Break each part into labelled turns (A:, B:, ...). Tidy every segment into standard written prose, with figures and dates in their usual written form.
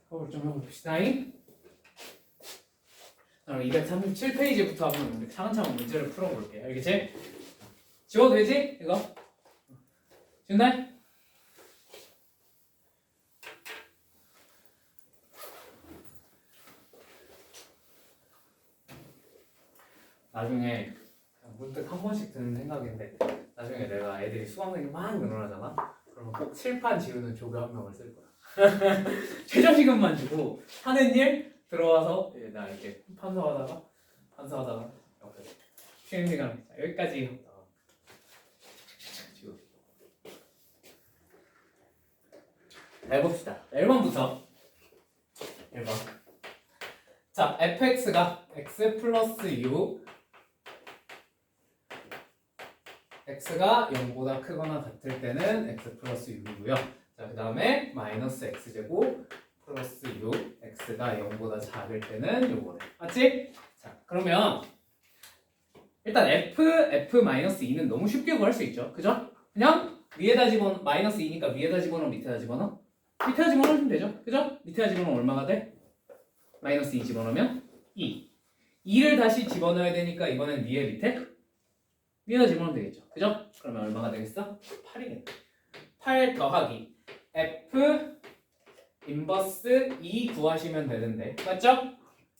A: 수업을 좀 해봅시다. 그럼 237페이지부터 한번 차근차근 문제를 풀어볼게요. 알겠지? 지워도 되지? 이거? 지운다? 나중에 문득 한 번씩 드는 생각인데 나중에 내가 애들이 수강생이 막 늘어나잖아? 그러면 꼭 칠판 지우는 조교 한 명을 쓸 거야. 최저시급만 주고 하는 일 들어와서 나 이렇게 판서하다가 옆에 쉬는 시간 여기까지 지우. 자, 해봅시다. 1번부터 1번. 자, fx가 x 플러스 u x가 0보다 크거나 같을 때는 x 플러스 u고요. 자, 그 다음에 마이너스 x제곱 플러스 u x가 0보다 작을 때는 요거네. 맞지? 자, 그러면 일단 f-2는 너무 쉽게 구할 수 있죠. 그죠? 그냥 위에다 집어넣어. 마이너스 2니까 위에다 집어넣어, 밑에다 집어넣어? 밑에다 집어넣으면 되죠. 그죠? 밑에다 집어넣으면 얼마가 돼? 마이너스 2 집어넣으면 2. 2를 다시 집어넣어야 되니까 이번엔 위에 밑에? 위에다 집어넣으면 되겠죠. 그죠? 그러면 얼마가 되겠어? 8이겠네. 8 더하기 f 인버스 2 구하시면 되는데 맞죠?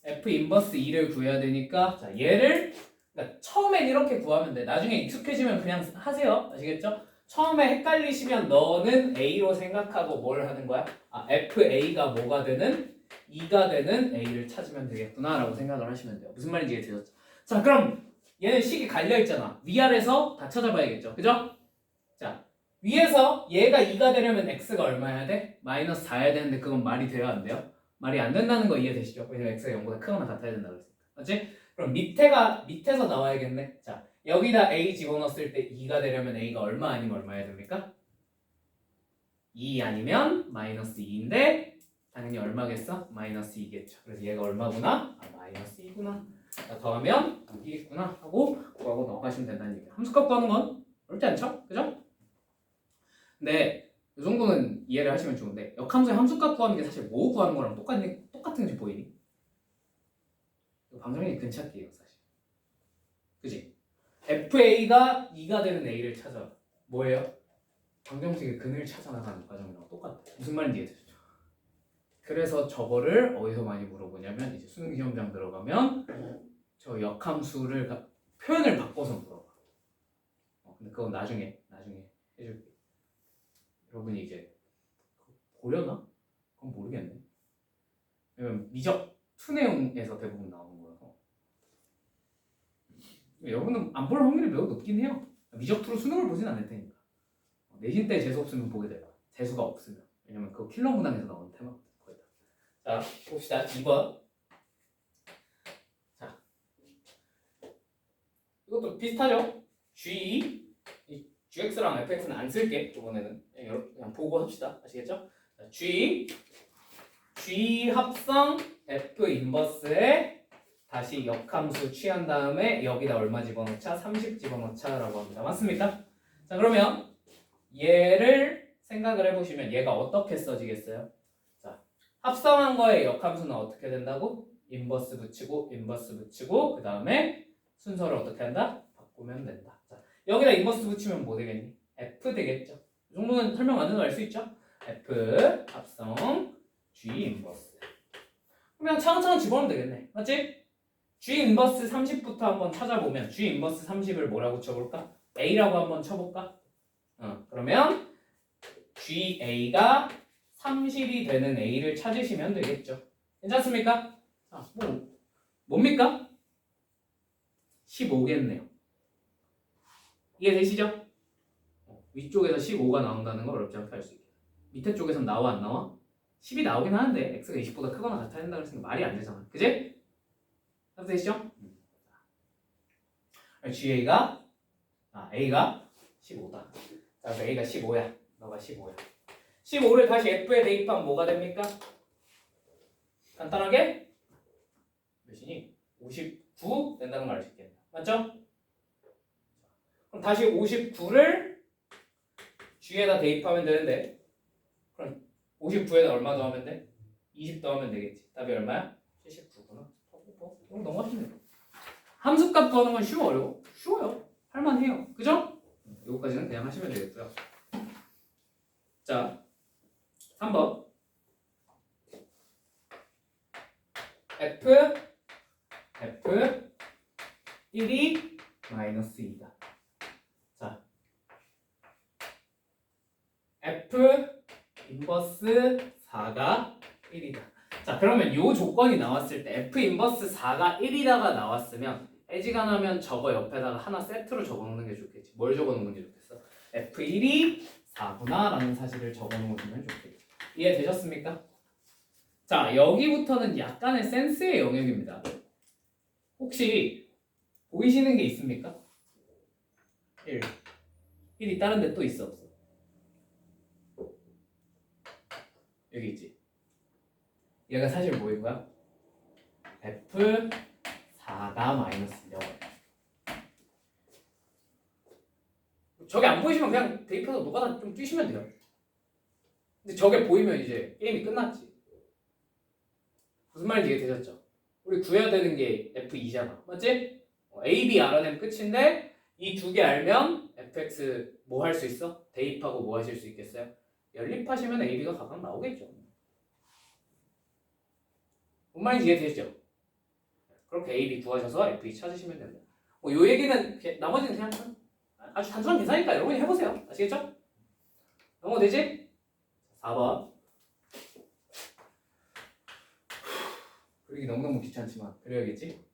A: f 인버스 2를 구해야 되니까 자 얘를 그러니까 처음엔 이렇게 구하면 돼. 나중에 익숙해지면 그냥 하세요. 아시겠죠? 처음에 헷갈리시면 너는 a로 생각하고 뭘 하는 거야? 아 fa가 뭐가 되는? 2가 되는 a를 찾으면 되겠구나 라고 생각을 하시면 돼요. 무슨 말인지 이해되셨죠? 자 그럼 얘는 식이 갈려있잖아. 위아래서 다 찾아봐야겠죠. 그죠? 자 위에서 얘가 2가 되려면 x가 얼마여야 돼? 마이너스 4여야 되는데 그건 말이 돼요? 안 돼요? 말이 안 된다는 거 이해되시죠? 왜냐면 x가 0보다 크거나 같아야 된다고 했으니까. 맞지? 그럼 밑에서 나와야겠네. 자 여기다 a 집어넣었을 때 2가 되려면 a가 얼마 아니면 얼마여야 됩니까? 2 아니면 마이너스 2인데 당연히 얼마겠어? 마이너스 2겠죠. 그래서 얘가 얼마구나? 아 마이너스 2구나. 자, 더하면 6이겠구나 하고 구하고 넘어가시면 된다는 얘기야. 함수값 구하는 건 어렵지 않죠? 그죠? 근데 이 정도는 이해를 하시면 좋은데 역함수의 함수값 구하는 게 사실 뭐 구하는 거랑 똑같은지 보이니? 방정식의 근찾기예요 사실. 그지? FA가 2가 되는 A를 찾아. 뭐예요? 방정식의 근을 찾아나가는 과정이랑 똑같아. 무슨 말인지 이해되죠? 그래서 저거를 어디서 많이 물어보냐면 이제 수능 시험장 들어가면 저 역함수를 표현을 바꿔서 물어봐. 근데 그건 나중에 해줄게. 여러분이 이제 보려나? 그건 모르겠네. 왜냐면 미적 투 내용에서 대부분 나오는 거라서 여러분은 안 볼 확률이 매우 높긴 해요. 미적 투로 수능을 보진 않을 테니까. 내신 때 재수 없으면 보게 돼요. 재수가 없으면. 왜냐면 그거 킬러 문항에서 나오는 테마거든. 거의 다. 자 봅시다. 2번. 자 이것도 비슷하죠? gx랑 fx는 안 쓸게. 이번에는 그냥 보고 합시다. 아시겠죠? 자, g 합성 f 인버스에 다시 역함수 취한 다음에 여기다 얼마 집어넣자? 30 집어넣자 라고 합니다. 맞습니까? 자 그러면 얘를 생각을 해보시면 얘가 어떻게 써지겠어요? 자 합성한 거에 역함수는 어떻게 된다고? 인버스 붙이고 그 다음에 순서를 어떻게 한다? 바꾸면 된다. 자, 여기다 인버스 붙이면 뭐 되겠니? f 되겠죠. 이 정도는 설명 안 해도 알 수 있죠? f 합성 g 인버스. 그냥 차근차근 집어넣으면 되겠네. 맞지? g 인버스 30부터 한번 찾아보면 g 인버스 30을 뭐라고 쳐볼까? a라고 한번 쳐볼까? 그러면 ga가 30이 되는 a를 찾으시면 되겠죠. 괜찮습니까? 뭡니까? 15겠네요. 이해되시죠? 위쪽에서 15가 나온다는 걸 어렵지 않게 할 수 있겠다. 밑에 쪽에선 나와 안 나와? 10이 나오긴 하는데 x가 20보다 크거나 같아야 된다고 했으니까 말이 안 되잖아. 그지? 되시죠? a가 15다. 자, 그래서 a가 15야. 너가 15야. 15를 다시 f에 대입하면 뭐가 됩니까? 간단하게 몇이니? 59 된다는 걸 알 수 있겠네. 맞죠? 그럼 다시 59를 g에다 대입하면 되는데 그럼 59에다 얼마 더하면 돼? 20 더하면 되겠지. 답이 얼마야? 79구나. 이거 넘어가시면 돼요. 함수값 구하는 건 쉬워 어려워? 쉬워요. 할만해요. 그죠? 요거까지는 그냥 하시면 되겠고요. 자, 3번. F 1이 마이너스 2다. 자, F 인버스 4가 1이다. 자, 그러면 요 조건이 나왔을 때 F 인버스 4가 1이다가 나왔으면 애지간하면 저거 옆에다가 하나 세트로 적어놓는 게 좋겠지. 뭘 적어놓는 게 좋겠어? F1이 4구나 라는 사실을 적어놓으면 좋겠지. 이해되셨습니까? 자, 여기부터는 약간의 센스의 영역입니다. 혹시 보이시는 게 있습니까? 1. 1이 다른 데 또 있어 없어? 여기 있지. 얘가 사실 뭐이고요? F4가 마이너스 0. 저게 안 보이시면 그냥 대입해서 노가다 좀 뛰시면 돼요. 근데 저게 보이면 이제 게임이 끝났지. 무슨 말인지 이해되셨죠? 우리 구해야 되는 게 F2잖아. 맞지? A, B 알아내면 끝인데 이 두 개 알면 fx 뭐 할 수 있어? 대입하고 뭐 하실 수 있겠어요? 연립하시면 A, B가 각각 나오겠죠. 무슨 말인지 이해되시죠? 그렇게 A, B 구하셔서 F2 찾으시면 됩니다. 요 얘기는 나머지는 그냥 아주 단순한 계산이니까 여러분이 해보세요. 아시겠죠? 넘어되지? 4번. 그러기 너무너무 귀찮지만 그래야겠지?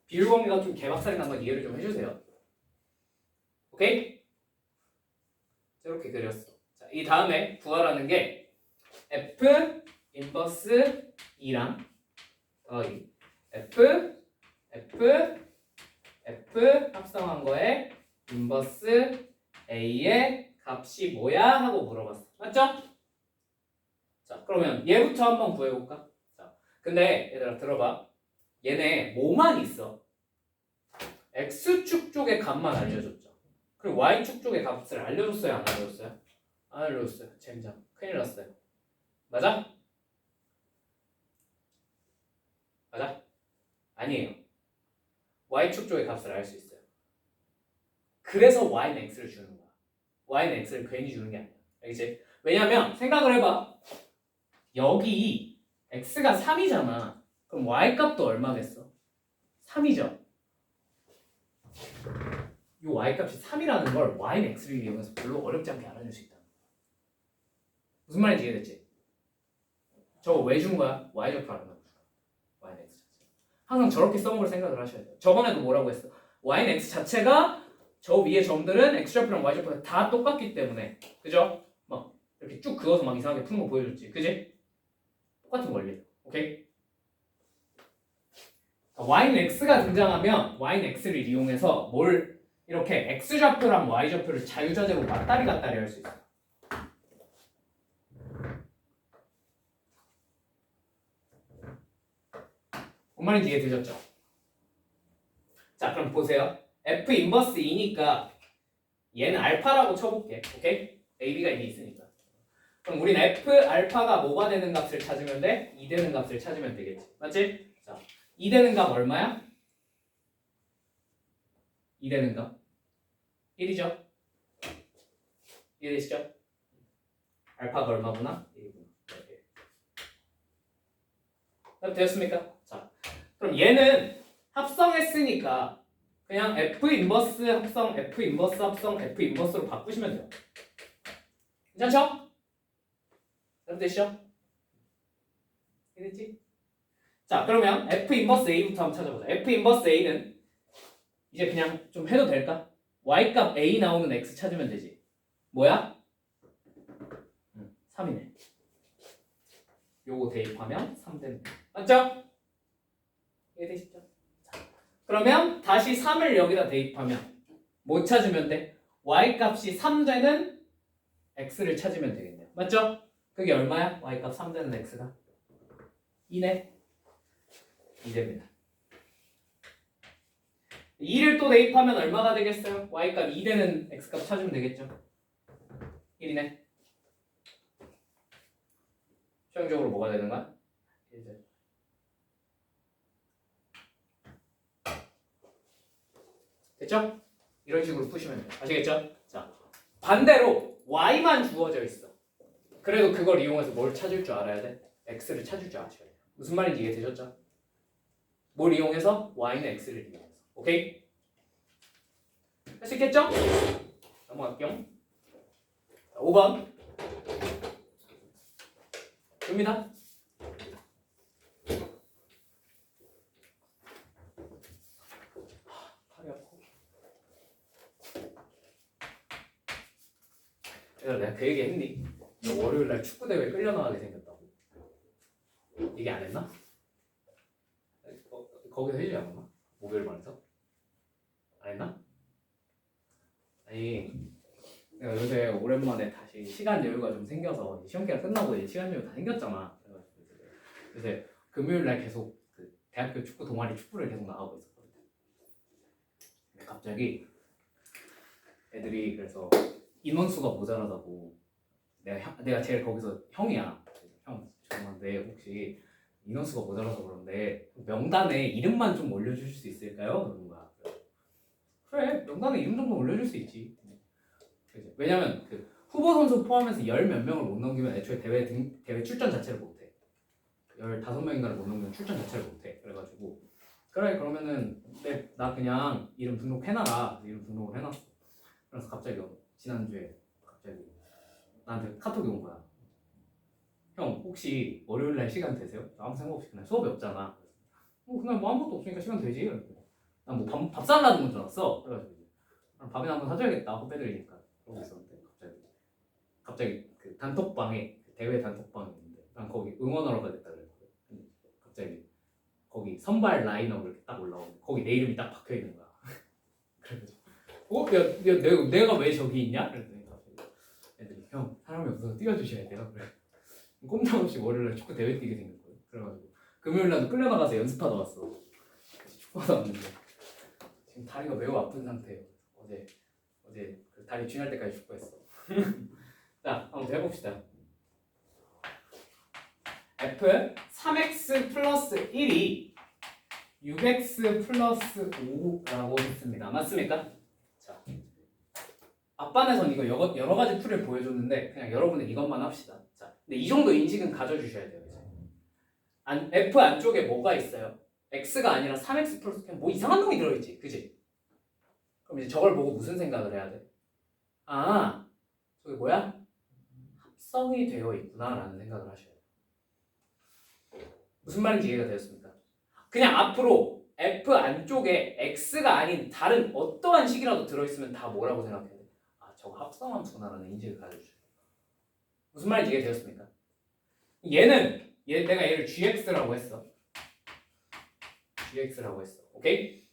A: 비율 범위가 좀 개박살이 난 건 이해를 좀 해주세요. 오케이? 이렇게 그렸어. 자, 이 다음에 구하라는 게 F 인버스 2랑 더하기 F 합성한 거에 인버스 A의 값이 뭐야? 하고 물어봤어. 맞죠? 자, 그러면 얘부터 한번 구해볼까? 자, 근데 얘들아 들어봐. 얘네 뭐만 있어? X축 쪽의 값만 알려줬죠. 그리고 Y축 쪽의 값을 알려줬어요? 안 알려줬어요? 안 알려줬어요. 젠장. 큰일 났어요. 맞아? 맞아? 아니에요. Y축 쪽의 값을 알 수 있어요. 그래서 Y는 X를 주는 거야. Y는 X를 괜히 주는 게 아니야. 알겠지? 왜냐면 생각을 해봐. 여기 X가 3이잖아. 그럼 Y 값도 얼마겠어? 3이죠. 이 Y값이 3이라는 걸 Y는 X를 이용해서 별로 어렵지 않게 알아줄 수 있다. 무슨 말인지 이해됐지? 저거 왜 준 거야? Y좌표 알아내고 준 거야. Y는 X 자체. 항상 저렇게 써먹을 생각을 하셔야 돼요. 저번에도 뭐라고 했어? Y는 X 자체가 저 위에 점들은 X좌표랑 Y좌표가 다 똑같기 때문에 그죠? 막 이렇게 쭉 그어서 막 이상하게 푸는 거 보여줬지. 그지? 똑같은 원리. 오케이? Y는 X가 등장하면 Y는 X를 이용해서 뭘 이렇게 X좌표랑 Y좌표를 자유자재로 맞다리 갔다리 할 수 있어요. 뭔 말인지 이해되셨죠? 자, 그럼 보세요. F 인버스 2니까 얘는 알파라고 쳐볼게. 오케이? A, B가 이미 있으니까. 그럼 우린 F 알파가 뭐가 되는 값을 찾으면 돼? 2 되는 값을 찾으면 되겠지. 맞지? 자, 2 되는 값 얼마야? 2 되는 값 1이죠? 이해되시죠? 알파가 얼마구나? 1이구나. 네. 되었습니까? 자, 그럼 얘는 합성했으니까 그냥 F 인버스 합성, F 인버스 합성, F 인버스로 바꾸시면 돼요. 괜찮죠? 되시죠? 이해됐지? 자, 그러면 F 인버스 A부터 한번 찾아보자. F 인버스 A는 이제 그냥 좀 해도 될까? Y값 A 나오는 X 찾으면 되지. 뭐야? 3이네. 요거 대입하면 3 됩니다. 맞죠? 이해되시죠? 자, 그러면 다시 3을 여기다 대입하면 뭐 찾으면 돼? y 값이 3 되는 x를 찾으면 되겠네요. 맞죠? 그게 얼마야? y 값 3 되는 x가 2네. 2됩니다. 2를 또 대입하면 얼마가 되겠어요? y 값 2 되는 x 값 찾으면 되겠죠? 1이네. 수영적으로 뭐가 되는 거야? 1제. 됐죠? 이런 식으로 푸시면 돼요. 아시겠죠? 자, 반대로 y만 주어져 있어. 그래도 그걸 이용해서 뭘 찾을 줄 알아야 돼? x를 찾을 줄 아셔야 돼요. 무슨 말인지 이해되셨죠? 뭘 이용해서? y는 x를 이용해서. 오케이? 할 수 있겠죠? 넘어갈게요. 5번 줍니다. 팔이 아파. 내가 그 얘기 했니? 너 월요일날 축구대회 끌려나가게 생겼다고. 얘기 안 했나? 거기서 해주지 않았나? 목요일반에서? 안 했나? 아니 내가 요새 오랜만에 다시 시간 여유가 좀 생겨서 시험 기간 끝나고 이제 시간 여유 다 생겼잖아. 그래가지고 요새 금요일날 계속 그 대학교 축구 동아리 축구를 계속 나가고 있었거든. 근데 갑자기 애들이 그래서 인원수가 모자라다고 내가 제일 거기서 형이야. 형 죄송한데 혹시 인원수가 모자라서 그런데 명단에 이름만 좀 올려주실 수 있을까요? 그런 거야. 그래 명단에 이름 정도 올려줄 수 있지. 왜냐면 그 후보 선수 포함해서 열 몇 명을 못 넘기면 애초에 대회 출전 자체를 못해. 15명인가를 못 넘기면 출전 자체를 못해. 그래가지고 그래 그러면은 나 그냥 이름 등록해놔라. 이름 등록을 해놨어. 그래서 갑자기 지난주에 갑자기 나한테 카톡이 온 거야. 형 혹시 월요일날 시간 되세요? 아무 생각 없이 그냥 수업이 없잖아. 그냥 뭐 아무것도 없으니까 시간 되지. 난 뭐 밥 사려는 건 줄 알았어. 그래가지고 밥이나 한번 사줘야겠다 후배들이니까 그러고 있었는데 갑자기 그 단톡방에 그 대회 단톡방이 있는데 난 거기 응원하러 가겠다 그랬거든. 근데 갑자기 거기 선발 라인업 이렇게 딱 올라오고 거기 내 이름이 딱 박혀 있는 거야. 그래가지고 야 내가 왜 저기 있냐? 그랬더니 갑자기 애들이 형 사람이 없어서 뛰어주셔야 돼요. 그래. 꼼짝없이 월요일날 축구 대회 뛰게 생겼거든. 그래가지고 금요일날도 끌려나가서 연습하다 왔어. 축구하다 왔는데 지금 다리가 매우 아픈 상태예요. 어제 그 다리 쥐날 때까지 축구했어. 자, 한번 해봅시다. F 3x 플러스 1이 6x 플러스 5라고 했습니다. 맞습니까? 자, 앞반에선 이거 여러 가지 풀을 보여줬는데 그냥 여러분은 이것만 합시다. 자, 근데 이 정도 인식은 가져주셔야 돼요. 이제. F 안쪽에 뭐가 있어요? x가 아니라 3x 플러스 그냥 뭐 이상한 놈이 들어있지, 그지? 그럼 이제 저걸 보고 무슨 생각을 해야 돼? 아, 저게 뭐야? 합성이 되어 있구나라는 생각을 하셔야 돼요. 무슨 말인지 이해가 되었습니까? 그냥 앞으로 F 안쪽에 X가 아닌 다른 어떠한 식이라도 들어있으면 다 뭐라고 생각해야 돼? 아, 저거 합성함수구나라는 인식을 가져주셔야 돼요. 무슨 말인지 이해되었습니까? 내가 얘를 GX라고 했어. GX라고 했어. 오케이?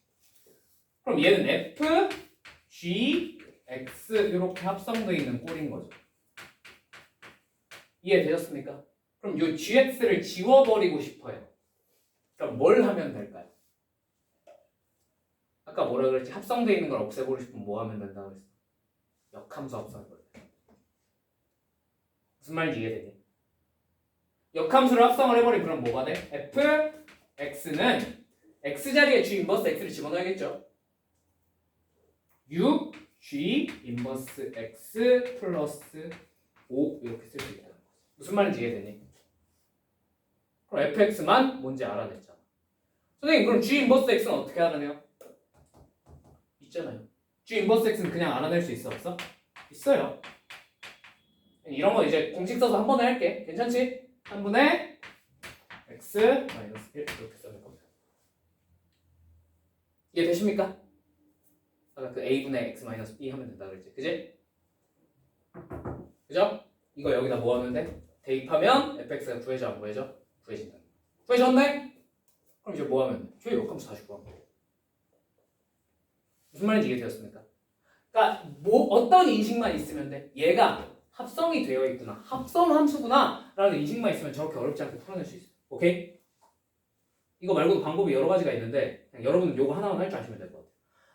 A: 그럼 얘는 F, G, X 이렇게 합성되어 있는 꼴인 거죠. 이해되셨습니까? 그럼 이 GX를 지워버리고 싶어요. 그럼 뭘 하면 될까요? 아까 뭐라 그랬지? 합성되어 있는 걸 없애버리고 싶으면 뭐 하면 된다고 그랬어? 역함수 합성해버려. 무슨 말인지 이해되니? 역함수를 합성을 해버리면 그럼 뭐가 돼? F, X는 X 자리에 G 인버스 X를 집어넣어야겠죠? 6, G 인버스 X 플러스 5 이렇게 쓸 수 있다는 거지. 무슨 말인지 이해되니? 그럼 fx만 뭔지 알아냈잖아. 선생님 그럼 G 인버스 X는 어떻게 알아내요? 있잖아요. G 인버스 X는 그냥 알아낼 수 있어 없어? 있어요. 이런 거 이제 공식 써서 한 번에 할게. 괜찮지? 한 번에 x 마이너스 1 이렇게 써낼 겁니다. 이해되십니까? 아까 그 a분의 x 마이너스 b 하면 된다 그랬지, 그지? 그죠? 이거 여기다 뭐 하면 돼? 대입하면 fx가 구해져 안 구해져? 구해진다. 구해졌네? 그럼 이제 뭐 하면 돼? 뒤에 역함수 다시 구하면 돼. 무슨 말인지 이해되었습니까? 그러니까 뭐 어떤 인식만 있으면 돼? 얘가 합성이 되어 있구나, 합성 함수구나 라는 인식만 있으면 저렇게 어렵지 않게 풀어낼 수 있어. 오케이? 이거 말고도 방법이 여러 가지가 있는데 그냥 여러분은 요거 하나만 할 줄 아시면 될 것 같아요.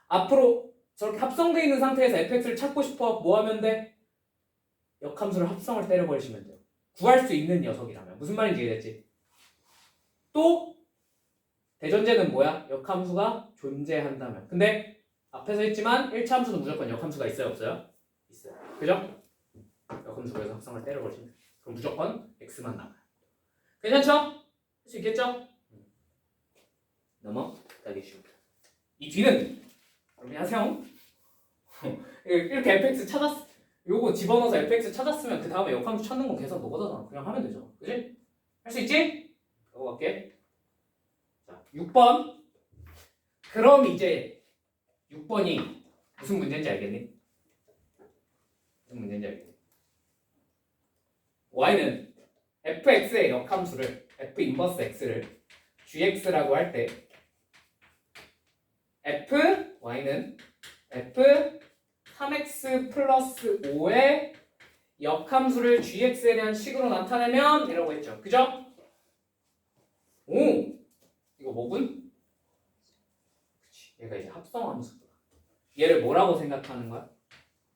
A: 앞으로 저렇게 합성되어 있는 상태에서 fx를 찾고 싶어. 뭐 하면 돼? 역함수를 합성을 때려버리시면 돼요. 구할 수 있는 녀석이라면. 무슨 말인지 이해됐지? 또 대전제는 뭐야? 역함수가 존재한다면. 근데 앞에서 했지만 1차 함수는 무조건 역함수가 있어요? 없어요? 있어요. 그죠? 역함수 구해서 합성을 때려버리시면 돼요. 그럼 무조건 x만 남아요. 괜찮죠? 할 수 있겠죠? 넘어가기 쉽다. 이 뒤는 여러분이 하세요. 이렇게 fx 찾았, 요거 집어넣어서 fx 찾았으면 그 다음에 역함수 찾는 건 계산 너거잖아. 그냥 하면 되잖아. 그지? 할 수 있지? 넘어갈게. 자, 6번. 그럼 이제 6번이 무슨 문제인지 알겠니? 무슨 문제인지 알겠니? y는 fx의 역함수를 f 인버스 x를 gx라고 할 때 y는 f 3x 플러스 5의 역함수를 gx에 대한 식으로 나타내면 이라고 했죠. 그죠? 오! 이거 뭐군? 그치. 얘가 이제 합성함수구나. 얘를 뭐라고 생각하는 거야?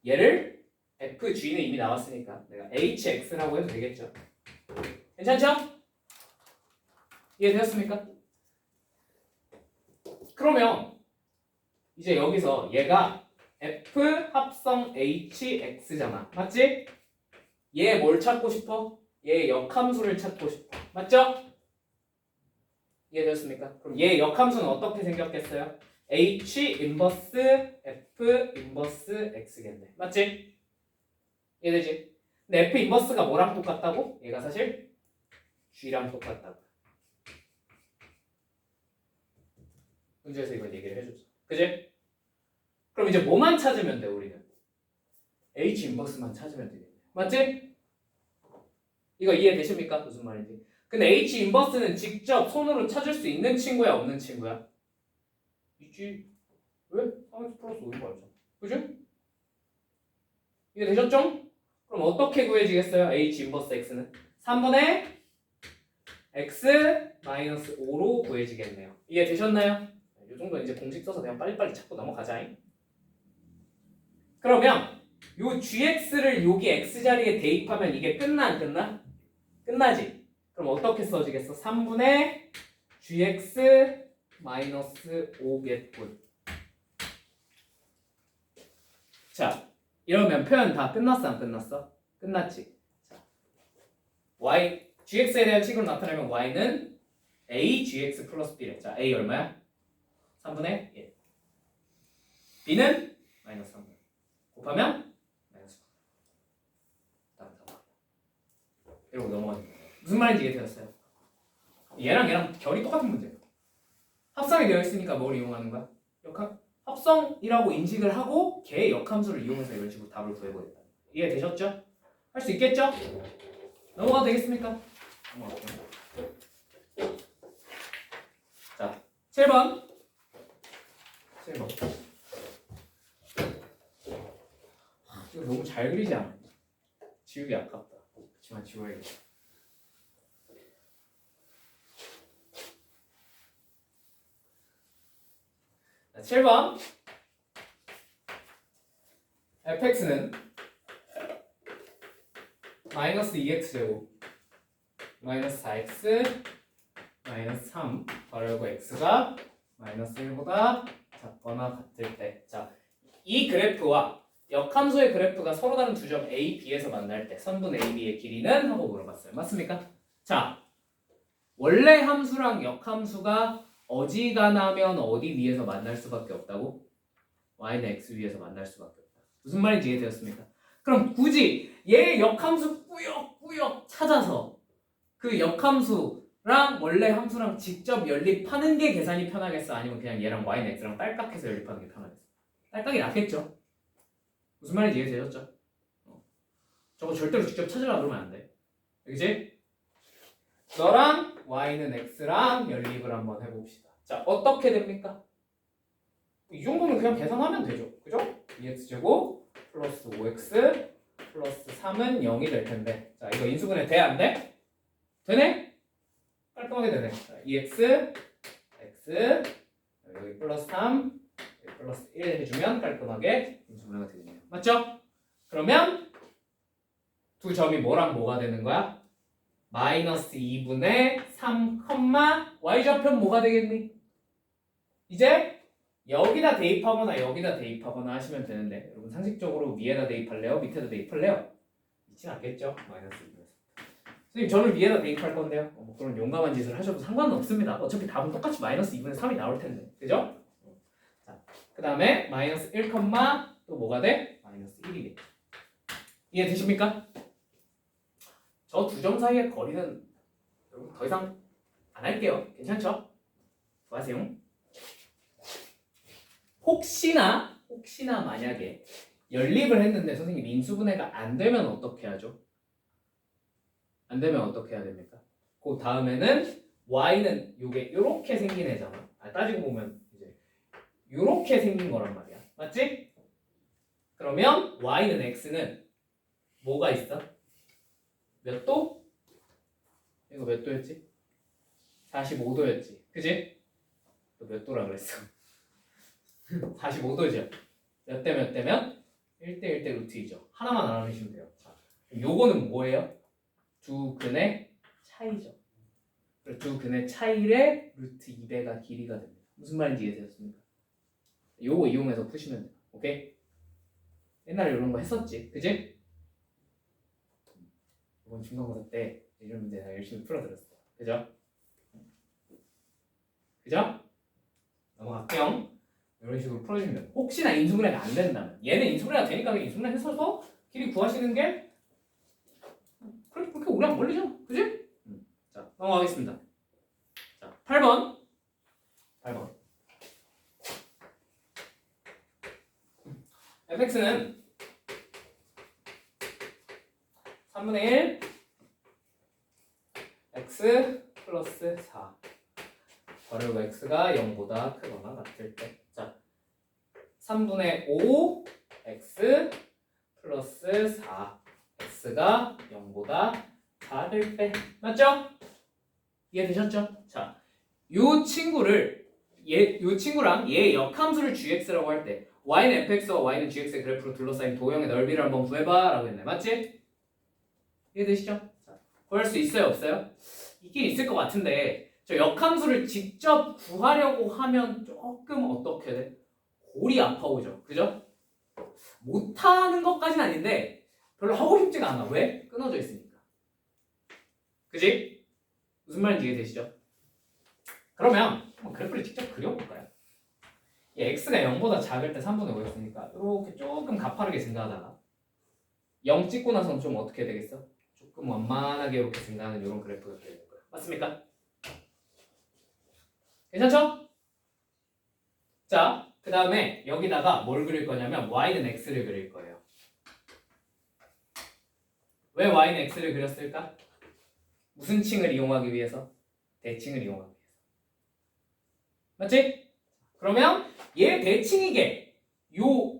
A: 얘를 fg는 이미 나왔으니까 내가 hx라고 해도 되겠죠. 괜찮죠? 이해되었습니까? 그러면 이제 여기서 얘가 f 합성 hx잖아. 맞지? 얘 뭘 찾고 싶어? 얘 역함수를 찾고 싶어. 맞죠? 이해되었습니까? 그럼 얘 역함수는 어떻게 생겼겠어요? h 인버스 f 인버스 x겠네. 맞지? 이해되지? 근데 f 인버스가 뭐랑 똑같다고? 얘가 사실 g랑 똑같다고. 문제에서 이걸 얘기를 해줬어. 그지? 그럼 이제 뭐만 찾으면 돼 우리는? h 인버스만 찾으면 되겠네. 맞지? 이거 이해되십니까? 무슨 말인지. 근데 h 인버스는 직접 손으로 찾을 수 있는 친구야 없는 친구야? 있지. 왜? 3x 플러스 5인 거 알잖아. 그지? 이해되셨죠? 그럼 어떻게 구해지겠어요? h 인버스 x는 3분의 x 마이너스 5로 구해지겠네요. 이해되셨나요? 이 정도 이제 공식 써서 그냥 빨리빨리 찾고 넘어가자. 그러면 요 gx를 여기 x 자리에 대입하면 이게 끝나 안 끝나? 끝나지? 그럼 어떻게 써지겠어? 3분의 gx 마이너스 5겠군. 자, 이러면 표현 다 끝났어 안 끝났어? 끝났지? 자, y, gx에 대한 식으로 나타내면 y는 a gx 플러스 b래. 자, a 얼마야? 3분의 1. b는 마이너스 3분의 1. 곱하면 마이너스 9. 이러고 넘어가는 거예요. 무슨 말인지 이해되었어요? 얘랑 결이 똑같은 문제예요. 합성이 되어 있으니까 뭘 이용하는 거야? 합성이라고 인식을 하고 걔의 역함수를 이용해서 이런 식으로 답을 구해보겠다. 이해되셨죠? 할 수 있겠죠? 넘어가도 되겠습니까? 넘어갈게요. 자, 7번. 이거 너무 잘 그리지 않아? 지우기 아깝다. 그렇지만 지워야겠다. 자, 7번. fx는 마이너스 2x제곱 마이너스 4x 마이너스 3 괄호열고 x가 마이너스 1보다 작거나 같을 때. 자, 이 그래프와 역함수의 그래프가 서로 다른 두 점 A, B에서 만날 때 선분 A, B의 길이는? 하고 물어봤어요. 맞습니까? 자, 원래 함수랑 역함수가 어지간하면 어디 위에서 만날 수밖에 없다고? y는 x 위에서 만날 수밖에 없다. 무슨 말인지 이해되었습니까? 그럼 굳이 얘 역함수 꾸역꾸역 찾아서 그 역함수랑 원래 함수랑 직접 연립하는 게 계산이 편하겠어? 아니면 그냥 얘랑 y는 x랑 딸깍해서 연립하는 게 편하겠어? 딸깍이 낫겠죠? 무슨 말인지 이해되셨죠? 저거 절대로 직접 찾으려고 그러면 안 돼. 그치? 너랑 y는 x랑 연립을 한번 해봅시다. 자, 어떻게 됩니까? 이 정도는 그냥 계산하면 되죠. 그죠? 2x제곱 플러스 5x 플러스 3은 0이 될 텐데. 자, 이거 인수분해 돼? 안 돼? 되네? 깔끔하게 되네. 자, 2x, x, 여기 플러스 3, 여기 플러스 1 해주면 깔끔하게 인수분해가 되겠네요. 맞죠? 그러면 두 점이 뭐랑 뭐가 되는 거야? 마이너스 2분의 3, y좌편 뭐가 되겠니? 이제 여기다 대입하거나 여기다 대입하거나 하시면 되는데 여러분 상식적으로 위에다 대입할래요? 밑에다 대입할래요? 있진 않겠죠? 마이너스 2분의 3. 선생님 저는 위에다 대입할 건데요. 뭐 그런 용감한 짓을 하셔도 상관은 없습니다. 어차피 답은 똑같이 마이너스 2분의 3이 나올 텐데. 그죠? 자, 그 다음에 마이너스 1, 또 뭐가 돼? 마이너스 1이겠죠. 이해되십니까? 저 두 점 사이의 거리는 여러분 더 이상 안 할게요. 괜찮죠? 수고하세요. 혹시나 만약에 연립을 했는데 선생님 인수분해가 안 되면 어떻게 하죠? 안 되면 어떻게 해야 됩니까? 그 다음에는 y는 요게 요렇게 생긴 애잖아. 따지고 보면 이제 요렇게 생긴 거란 말이야. 맞지? 그러면 y는 x는 뭐가 있어? 몇 도? 이거 몇 도였지? 45도였지. 그지? 몇 도라 그랬어? 45도죠. 몇 대 몇 대면? 1대 1대 루트 2죠. 하나만 알아내시면 돼요. 자, 요거는 뭐예요? 두 근의 차이죠. 두 근의 차이의 루트 2배가 길이가 됩니다. 무슨 말인지 이해되셨습니까? 요거 이용해서 푸시면 돼요. 오케이? 옛날에 이런 거 했었지. 그지? 이번 중간고사 때 이런 문제 내가 열심히 풀어드렸어. 그죠? 그죠? 넘어갈게요. 이런 식으로 풀어주면 혹시나 인수분해가 안 된다면 얘는 인수분해가 되니까 인수분해 해서 길이 구하시는 게 그렇게 오래 안 걸리잖아. 그지? 자, 넘어가겠습니다. 자, 8번 fx는 3분의 1 x 플러스 4 괄호가 x가 0보다 크거나 같을 때 자, 3분의 5 x 플러스 4 x가 0보다 작을 때 맞죠? 이해되셨죠? 자, 요 친구랑 얘 역함수를 gx라고 할 때 y는 fx와 y는 gx의 그래프로 둘러싸인 도형의 넓이를 한번 구해봐 라고 했네. 맞지? 이해되시죠? 자, 구할 수 있어요? 없어요? 있긴 있을 것 같은데 저 역함수를 직접 구하려고 하면 조금 어떻게 돼? 골이 아파오죠. 그죠? 못하는 것까지는 아닌데 별로 하고 싶지가 않아. 왜? 끊어져 있으니까. 그지? 무슨 말인지 이해되시죠? 그러면 한번 그래프를 직접 그려볼까요? 이 x가 0보다 작을 때 3분의 5x니까 이렇게 조금 가파르게 증가하다가 0 찍고 나서는 좀 어떻게 되겠어? 조금 완만하게 이렇게 증가하는 이런 그래프가 되는 거예요. 맞습니까? 괜찮죠? 자, 그 다음에 여기다가 뭘 그릴 거냐면 y는 x를 그릴 거예요. 왜 y는 x를 그렸을까? 무슨 칭을 이용하기 위해서? 대칭을 이용하기 위해서. 맞지? 그러면 얘 대칭이게 요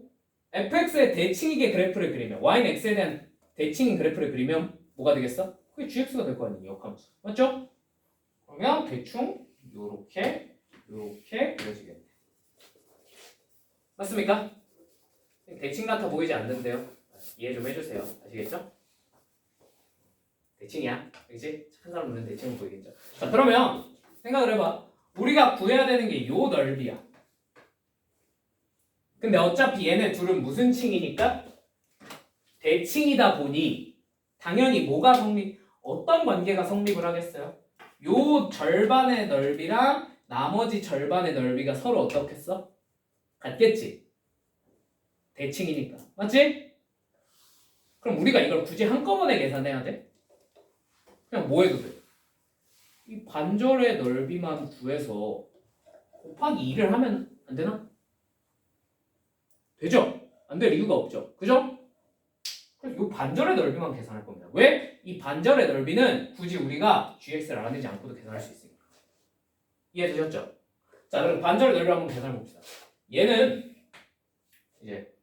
A: fx의 대칭이게 그래프를 그리면 y는 x에 대한 대칭인 그래프를 그리면 뭐가 되겠어? 그게 gx가 될 거 아니에요. 역함수. 맞죠? 그러면 대충 요렇게 그려지겠네. 맞습니까? 대칭 같아 보이지 않는데요. 이해 좀 해주세요. 아시겠죠? 대칭이야. 그치? 착한 사람 눈엔 대칭은 보이겠죠? 자, 그러면 생각을 해봐. 우리가 구해야 되는 게 요 넓이야. 근데 어차피 얘네 둘은 무슨 칭이니까? 대칭이다 보니 당연히 뭐가 어떤 관계가 성립을 하겠어요? 요 절반의 넓이랑 나머지 절반의 넓이가 서로 어떻겠어? 같겠지? 대칭이니까. 맞지? 그럼 우리가 이걸 굳이 한꺼번에 계산해야 돼? 그냥 뭐 해도 돼? 이 반절의 넓이만 구해서 곱하기 2를 하면 안 되나? 되죠? 안 될 이유가 없죠. 그죠? 그래서 이 반절의 넓이만 계산할 겁니다. 왜? 이 반절의 넓이는 굳이 우리가 gx를 알아내지 않고도 계산할 수 있으니까. 이해되셨죠? 자, 그럼 반절의 넓이 한번 계산해 봅시다. 얘는 이제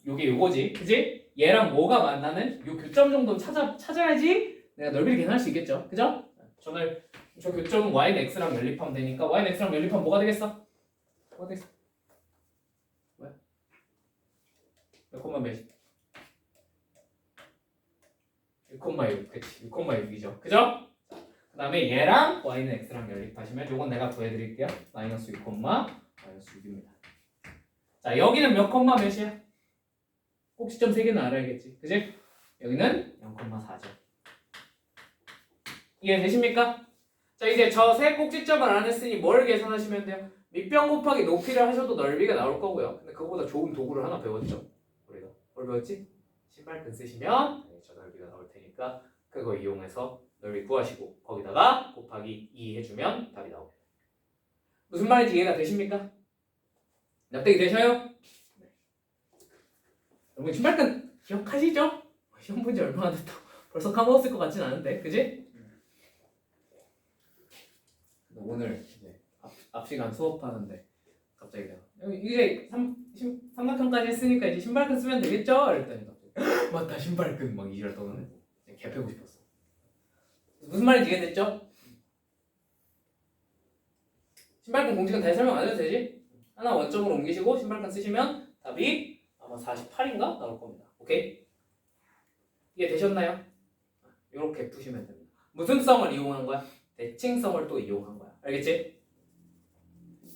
A: 요게 요거지, 그지? 얘랑 뭐가 만나는 요 교점 정도는 찾아야지 내가 넓이를 계산할 수 있겠죠, 그죠? 저 교점은 y는 x랑 연립하면 되니까 y는 x랑 연립하면 뭐가 되겠어? 뭐가 되겠어? 뭐야? 몇 콤마 몇이? 6,6, 그치? 6,6이죠, 그죠? 그 다음에 얘랑 y는 x랑 연립하시면 요건 내가 구해드릴게요. 마이너스 6, 마이너스 6입니다. 자, 여기는 몇 콤마 몇이야? 꼭지점 3개는 알아야겠지, 그지? 여기는 0,4죠. 이해되십니까? 자, 이제 저 세 꼭지점을 알아냈으니 뭘 계산하시면 돼요? 밑변 곱하기 높이를 하셔도 넓이가 나올 거고요. 근데 그거보다 좋은 도구를 하나 배웠죠. 우리가 뭘 배웠지? 신발끈 쓰시면 저 넓이가 나올 테니까 그거 이용해서 넓이 구하시고 거기다가 곱하기 2 해주면 답이 나옵니다. 무슨 말인지 이해가 되십니까? 납득이 되셔요? 네. 여러분 신발끈 기억하시죠? 시험 본 지 얼마나 됐다고 벌써 까먹었을 것 같진 않은데, 그지? 오늘 이제 앞 시간 수업하는데 갑자기 내가 이제 삼각형까지 했으니까 이제 신발끈 쓰면 되겠죠? 이랬더니 갑자기 맞다 신발끈 막 이지랄 떠는 애 개패고 싶었어. 무슨 말인지 이해됐죠? 신발끈 공식은 다시 설명 안 해도 되지? 하나 원점으로 옮기시고 신발끈 쓰시면 답이 아마 48인가 나올 겁니다. 오케이? 이해되셨나요? 이렇게 푸시면 됩니다. 무슨 성을 이용하는 거야? 대칭성을 또 이용한 거야. 알겠지?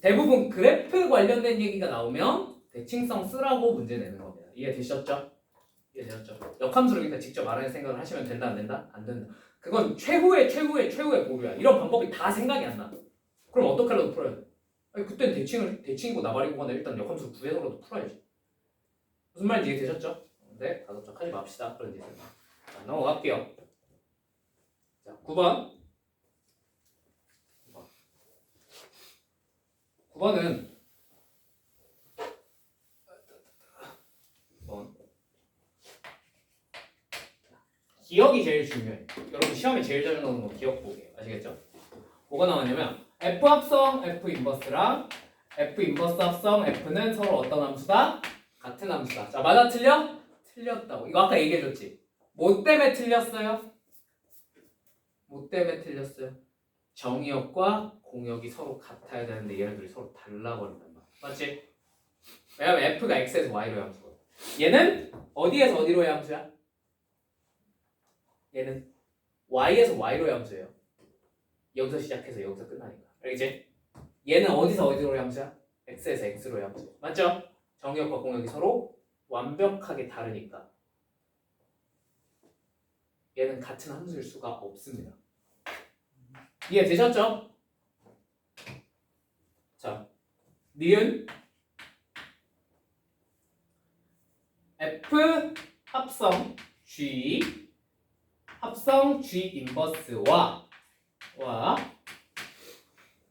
A: 대부분 그래프 관련된 얘기가 나오면 대칭성 쓰라고 문제 내는 겁니다. 이해되셨죠? 이해되셨죠? 역함수를 그러니까 직접 알아낼 생각을 하시면 된다 안 된다? 안 된다. 그건 최후의 보류야. 이런 방법이 다 생각이 안 나. 그럼 어떻게 하라도 풀어야 돼? 아니 그땐 대칭이고 나발이고거나 일단 역함수를 구해서라도 풀어야지. 무슨 말인지 이해되셨죠? 네, 가급적하지 맙시다. 그런 짓은. 자, 넘어갈게요. 자, 9번. 9번은 기억이 제일 중요해요. 여러분 시험에 제일 자주 나오는 건 기억 보기예요. 아시겠죠? 뭐가 나왔냐면 F 합성 F 인버스랑 F 인버스 합성 F는 서로 어떤 함수다? 같은 함수다. 자, 맞아 틀려? 틀렸다고. 이거 아까 얘기해줬지? 뭐 때문에 틀렸어요? 뭐 때문에 틀렸어요? 정의역과 공역이 서로 같아야 되는데 얘네들이 서로 달라버린단 말이야. 맞지? 왜냐면 F가 X에서 Y로의 함수거든. 얘는 어디에서 어디로의 함수야? 얘는 Y에서 Y로의 함수예요. 여기서 시작해서 여기서 끝나니까. 알겠지? 얘는 어디서 어디로의 함수야? X에서 X로의 함수. 맞죠? 정의역과 공역이 서로 완벽하게 다르니까 얘는 같은 함수일 수가 없습니다. 이해되셨죠? 자, 니은 F 합성 G 인버스와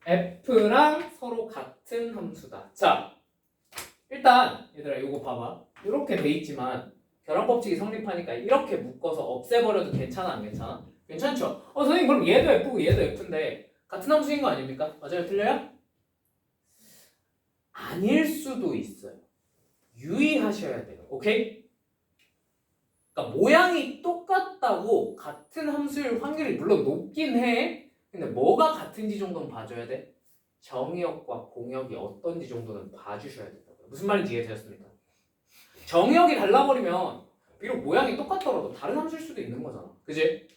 A: F랑 서로 같은 함수다. 자, 일단 얘들아 이거 봐봐. 이렇게 돼 있지만 결합법칙이 성립하니까 이렇게 묶어서 없애버려도 괜찮아 안 괜찮아? 괜찮죠? 선생님 그럼 얘도 F고 얘도 F인데 같은 함수인 거 아닙니까? 맞아요? 틀려요? 아닐 수도 있어요. 유의하셔야 돼요. 오케이? 그러니까 모양이 똑같다고 같은 함수일 확률이 물론 높긴 해. 근데 뭐가 같은지 정도는 봐줘야 돼. 정의역과 공역이 어떤지 정도는 봐주셔야 된다고요. 무슨 말인지 이해되셨습니까? 정의역이 달라버리면 비록 모양이 똑같더라도 다른 함수일 수도 있는 거잖아. 그지?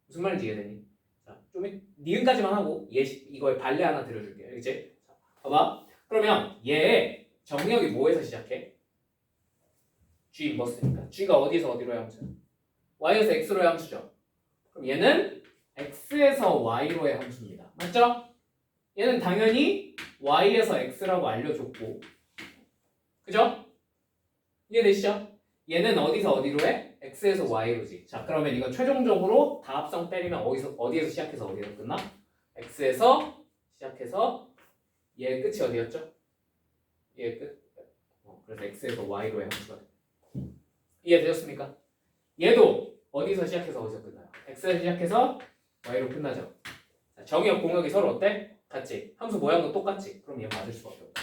A: 무슨 말인지 이해되니? 자, 좀 니은까지만 하고 이거에 발레 하나 드려줄게요. 그치? 자, 봐봐. 그러면 얘 정의역이 뭐에서 시작해? G 인버스니까. G가 어디에서 어디로의 함수야? Y에서 X로의 함수죠. 그럼 얘는 X에서 Y로의 함수입니다. 맞죠? 얘는 당연히 Y에서 X라고 알려줬고, 그죠? 이해되시죠? 얘는 어디서 어디로 해? X에서 Y로지. 자, 그러면 이거 최종적으로 다 합성 때리면 어디에서 시작해서 어디에서 끝나? X에서 시작해서 얘의 끝이 어디였죠? 얘의 끝. 그래서 X에서 Y로의 함수가 돼. 이해되셨습니까? 얘도 어디서 시작해서 어디서 끝나요? x에서 시작해서 y로 끝나죠. 자, 정의역 공역이 서로 어때? 같지. 함수 모양도 똑같지. 그럼 얘 맞을 수밖에 없다.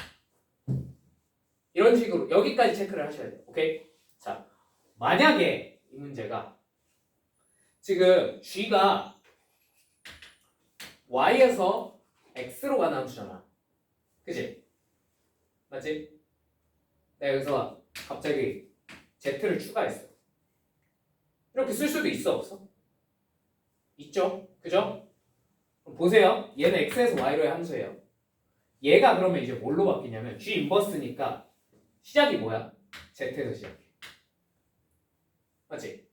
A: 이런 식으로 여기까지 체크를 하셔야 돼요. 오케이? 자, 만약에 이 문제가 지금 g가 y에서 x로 가는 함수잖아. 그치? 맞지? 내가 여기서 갑자기 z를 추가했어. 이렇게 쓸 수도 있어, 없어? 있죠? 그죠? 그럼 보세요. 얘는 x에서 y로의 함수예요. 얘가 그러면 이제 뭘로 바뀌냐면 g 인버스니까 시작이 뭐야? z에서 시작해. 맞지?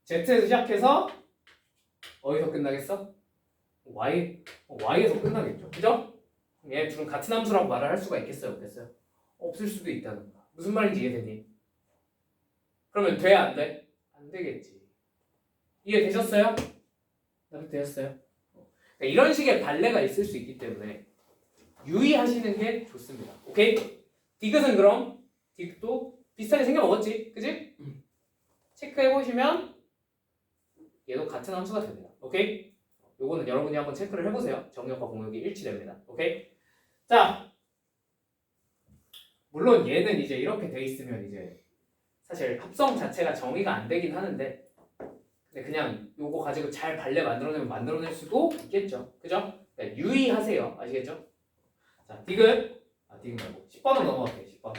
A: z에서 시작해서 어디서 끝나겠어? y에서 끝나겠죠. 그죠? 얘 둘은 같은 함수라고 말을 할 수가 있겠어요? 없겠어요? 없을 수도 있다는 거야. 무슨 말인지 이해되니? 그러면 돼? 안 돼? 안 되겠지. 이해되셨어요? 나도 되셨어요? 그러니까 이런 식의 발레가 있을 수 있기 때문에 유의하시는 게 좋습니다. 오케이? 디귿은 그럼 디귿도 비슷하게 생겨먹었지? 그지? 체크해보시면 얘도 같은 함수가 됩니다. 오케이? 요거는 여러분이 한번 체크를 해보세요. 정역과 공역이 일치됩니다. 오케이? 자, 물론 얘는 이제 이렇게 돼 있으면 이제 사실 합성 자체가 정의가 안 되긴 하는데 근데 그냥 요거 가지고 잘 발레 만들어내면 만들어낼 수도 있겠죠. 그죠? 그러니까 유의하세요. 아시겠죠? 자, 디귿 말고 10번으로 넘어갈게요. 10번.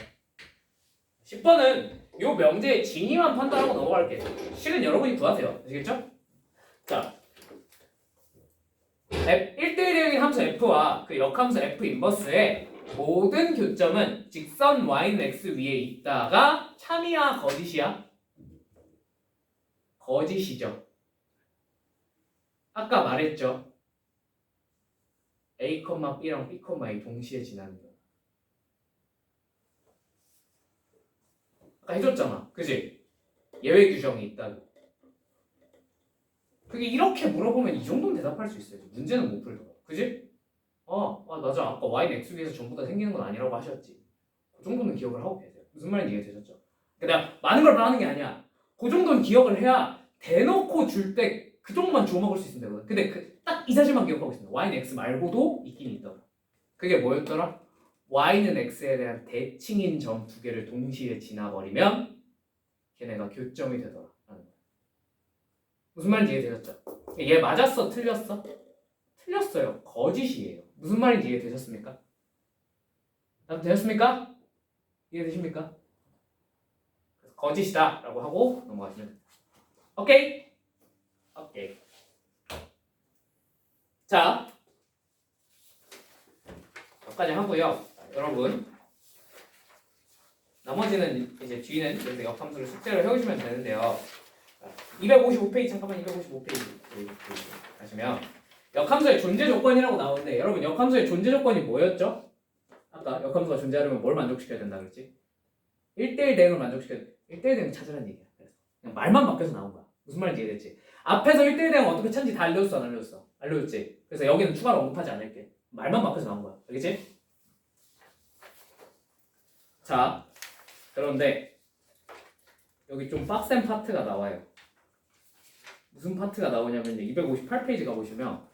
A: 10번은 요 명제의 진위만 판단하고 넘어갈게요. 식은 여러분이 구하세요. 아시겠죠? 자, 1대1 대응인 함수 f와 그 역함수 f 인버스의 모든 교점은 직선 y는 x 위에 있다가 참이야 거짓이야? 거짓이죠. 아까 말했죠. a, b랑 b, a 동시에 지나는 거. 아까 해줬잖아. 그지? 예외 규정이 있다고. 그게 이렇게 물어보면 이 정도는 대답할 수 있어요. 문제는 못 풀더라고. 그지? 맞아. 아까 y는 x 위에서 전부 다 생기는 건 아니라고 하셨지. 그 정도는 기억을 하고 계세요. 무슨 말인지 이해되셨죠? 그러니까 내가 많은 걸 말하는 게 아니야. 그 정도는 기억을 해야 대놓고 줄 때 그 정도만 주워 먹을 수 있으면 되거든. 근데 딱 이 사실만 기억하고 있습니다. y는 x 말고도 있긴 있더라. 그게 뭐였더라? y는 x에 대한 대칭인 점 두 개를 동시에 지나버리면 걔네가 교점이 되더라. 무슨 말인지 이해되셨죠? 얘 맞았어? 틀렸어? 틀렸어요. 거짓이에요. 무슨 말인지 이해되셨습니까? 나도 되셨습니까? 이해되십니까? 거짓이다 라고 하고 넘어가시면 됩니다. 오케이? 오케이. 자, 여기까지 하고요. 여러분 나머지는 이제 뒤는 여기서 역함수를 숙제를 해오시면 되는데요. 255페이지 잠깐만 255페이지 하시면 역함수의 존재 조건이라고 나오는데 여러분 역함수의 존재 조건이 뭐였죠? 아까 역함수가 존재하려면 뭘 만족시켜야 된다 그랬지? 1대1 대응을 만족시켜야 돼. 1대1 대응 찾으라는 얘기야. 그래서 그냥 말만 바뀌어서 나온 거야. 무슨 말인지 이해됐지? 앞에서 1대1 대응 어떻게 찾는지 다 알려줬어 안 알려줬어? 알려줬지? 그래서 여기는 추가로 언급하지 않을게. 말만 바뀌어서 나온 거야. 알겠지? 자, 그런데 여기 좀 빡센 파트가 나와요. 무슨 파트가 나오냐면 258페이지 가보시면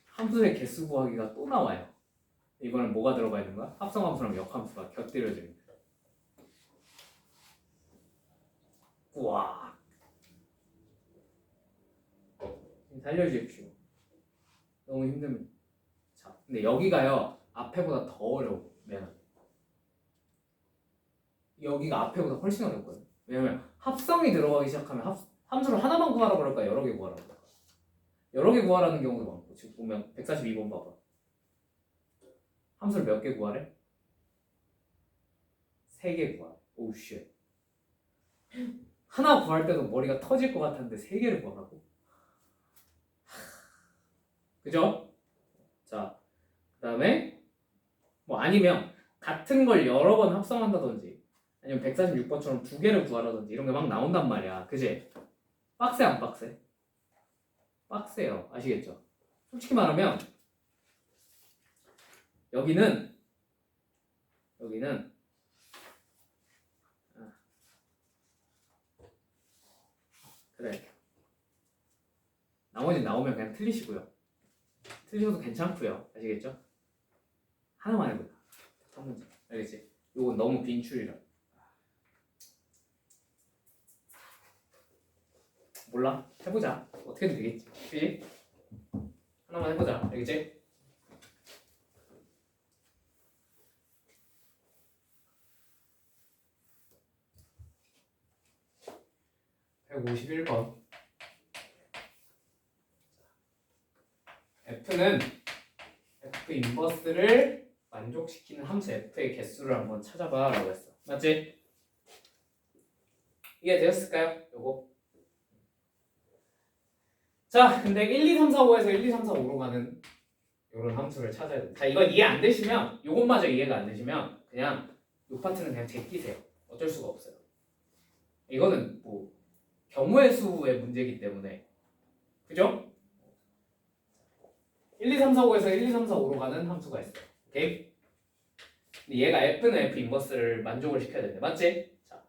A: 함수의 개수 구하기가 또 나와요. 이번엔 뭐가 들어가 있는 거야? 합성함수랑 역함수가 곁들여집니다. 우와. 살려주십시오. 너무 힘듭니다. 자, 근데 여기가요 앞에보다 더 어려워. 미안하게. 여기가 앞에보다 훨씬 어렵거든. 왜냐면 합성이 들어가기 시작하면 함수를 하나만 구하라 그럴까 여러 개 구하라 그럴까. 여러 개 구하라는 경우도 많고 지금 보면 142번 봐봐. 함수를 몇 개 구하래? 3개 구하래. 오우 쉣. 하나 구할 때도 머리가 터질 것 같았는데 3개를 구하라고? 그죠? 자, 그 다음에 뭐 아니면 같은 걸 여러 번 합성한다든지 아니면 146번처럼 2개를 구하라든지 이런 게 막 나온단 말이야. 그지? 빡세 안 빡세? 빡세요. 아시겠죠? 솔직히 말하면 여기는 그래. 나머지 나오면 그냥 틀리시고요. 틀리셔도 괜찮고요. 아시겠죠? 하나만 해보자. 첫 문제. 알겠지? 요건 너무 빈출이라. 몰라? 해보자. 어떻게든 되겠지. 그치? 하나만 해보자. 알겠지? (151번) F는 F 인버스를 만족시키는 함수 F의 개수를 한번 찾아봐 라고 했어. 맞지? 이해되었을까요? 요거. 자, 근데 1, 2, 3, 4, 5에서 1, 2, 3, 4, 5로 가는 요런 함수를 찾아야 돼. 자, 이건 이해 안 되시면, 요것마저 이해가 안 되시면 그냥 요 파트는 그냥 제끼세요. 어쩔 수가 없어요. 이거는 뭐 경우의 수의 문제이기 때문에. 그죠? 1, 2, 3, 4, 5에서 1, 2, 3, 4, 5로 가는 함수가 있어요. 오케이? 근데 얘가 F는 F 인버스를 만족을 시켜야 되는데, 맞지? 자,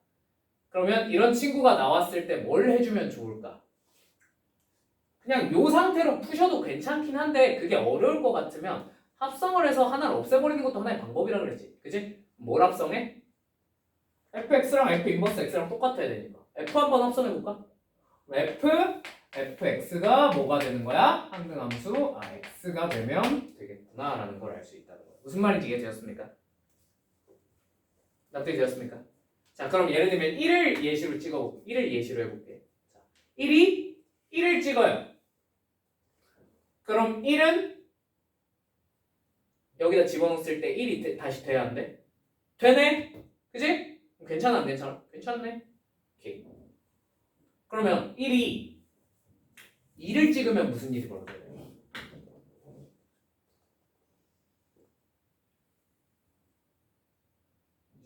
A: 그러면 이런 친구가 나왔을 때 뭘 해주면 좋을까? 그냥 요 상태로 푸셔도 괜찮긴 한데 그게 어려울 것 같으면 합성을 해서 하나를 없애버리는 것도 하나의 방법이라 그랬지. 그치? 뭘 합성해? fx랑 f 인버스 x랑 똑같아야 되니까 f 한번 합성해볼까? fx가 뭐가 되는 거야? 항등함수 x가 되면 되겠구나 라는 걸 알 수 있다는 거야. 무슨 말인지 이해되셨습니까? 납득이 되었습니까? 자, 그럼 예를 들면 1을 예시로 찍어볼게. 1을 예시로 해볼게. 자, 1을 찍어요. 그럼 1은 여기다 집어넣었을 때 1이 다시 돼야 안 돼? 되네? 그지? 괜찮아 안 괜찮아? 괜찮네. 오케이. 그러면 1이 2를 찍으면 무슨 일이 벌어져요?